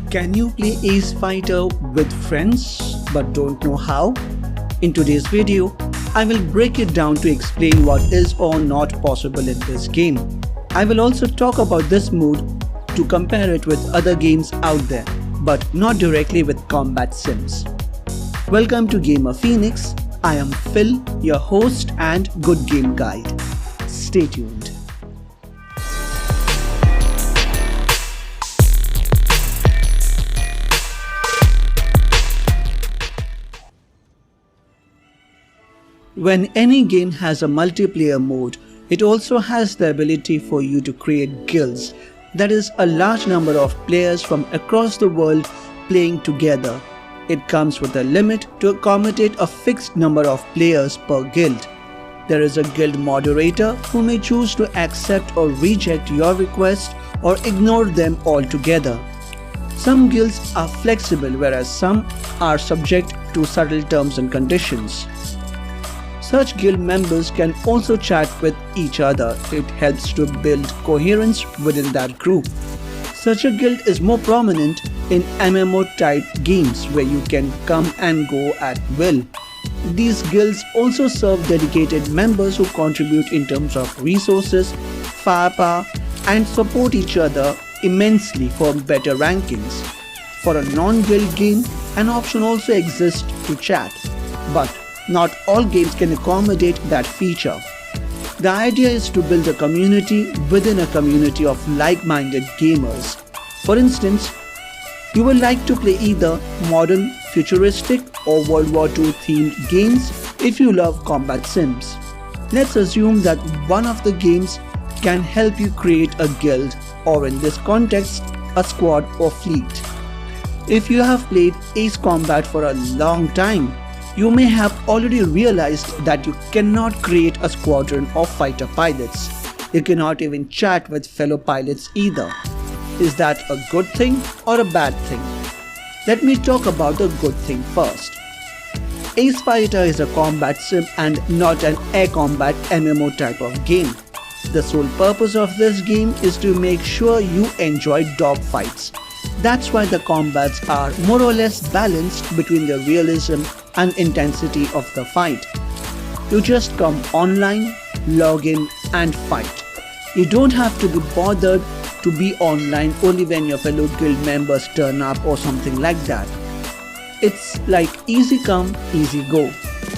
Can you play Ace Fighter with friends but don't know how? In today's video, I will break it down to explain what is or not possible in this game. I will also talk about this mode to compare it with other games out there, but not directly with combat sims. Welcome to Gamer Phoenix. I am Phil, your host and good game guide. Stay tuned. When any game has a multiplayer mode, it also has the ability for you to create guilds, that is, a large number of players from across the world playing together. It comes with a limit to accommodate a fixed number of players per guild. There is a guild moderator who may choose to accept or reject your request or ignore them altogether. Some guilds are flexible, whereas some are subject to subtle terms and conditions. Such guild members can also chat with each other. It helps to build coherence within that group. Such a guild is more prominent in MMO-type games where you can come and go at will. These guilds also serve dedicated members who contribute in terms of resources, firepower, and support each other immensely for better rankings. For a non-guild game, an option also exists to chat, but not all games can accommodate that feature. The idea is to build a community within a community of like-minded gamers. For instance, you would like to play either modern, futuristic or World War II themed games if you love combat sims. Let's assume that one of the games can help you create a guild, or in this context, a squad or fleet. If you have played Ace Combat for a long time, you may have already realized that you cannot create a squadron of fighter pilots. You cannot even chat with fellow pilots either. Is that a good thing or a bad thing? Let me talk about the good thing first. Ace Fighter is a combat sim and not an air combat MMO type of game. The sole purpose of this game is to make sure you enjoy dogfights. That's why the combats are more or less balanced between the realism and intensity of the fight. You just come online, log in and fight. You don't have to be bothered to be online only when your fellow guild members turn up or something like that. It's like easy come, easy go.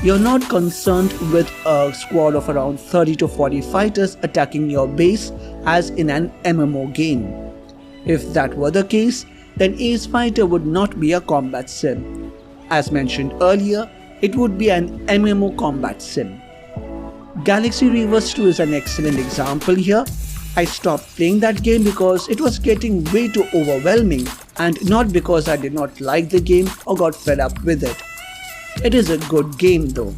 You're not concerned with a squad of around 30 to 40 fighters attacking your base as in an MMO game. If that were the case, then Ace Fighter would not be a combat sim. As mentioned earlier, it would be an MMO combat sim. Galaxy Reverse 2 is an excellent example here. I stopped playing that game because it was getting way too overwhelming, and not because I did not like the game or got fed up with it. It is a good game though.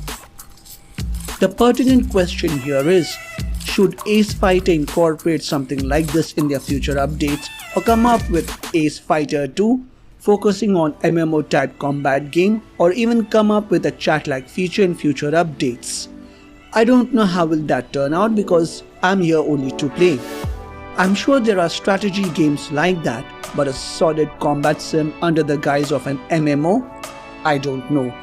The pertinent question here is, should Ace Fighter incorporate something like this in their future updates, or come up with Ace Fighter 2 focusing on MMO type combat game, or even come up with a chat-like feature in future updates? I don't know how will that turn out because I'm here only to play. I'm sure there are strategy games like that, but a solid combat sim under the guise of an MMO? I don't know.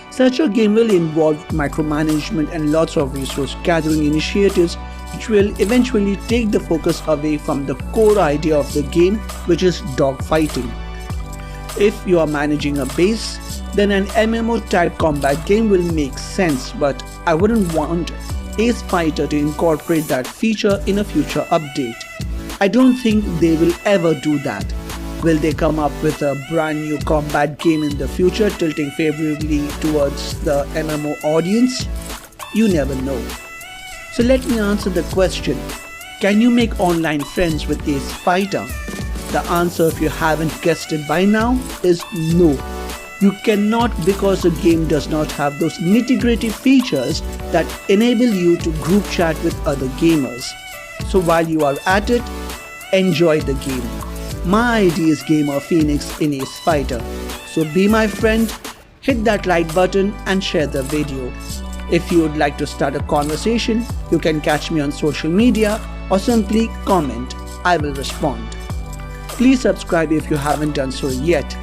Such a game will involve micromanagement and lots of resource gathering initiatives, which will eventually take the focus away from the core idea of the game, which is dogfighting. If you are managing a base, then an MMO type combat game will make sense, but I wouldn't want Ace Fighter to incorporate that feature in a future update. I don't think they will ever do that. Will they come up with a brand new combat game in the future tilting favorably towards the MMO audience? You never know. So let me answer the question, can you make online friends with Ace Fighter? The answer, if you haven't guessed it by now, is no. You cannot, because the game does not have those nitty-gritty features that enable you to group chat with other gamers. So while you are at it, enjoy the game. My ID is Gamer Phoenix in Ace Fighter. So be my friend, hit that like button and share the video. If you would like to start a conversation, you can catch me on social media or simply comment. I will respond. Please subscribe if you haven't done so yet.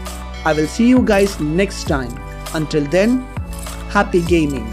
I will see you guys next time. Until then, happy gaming.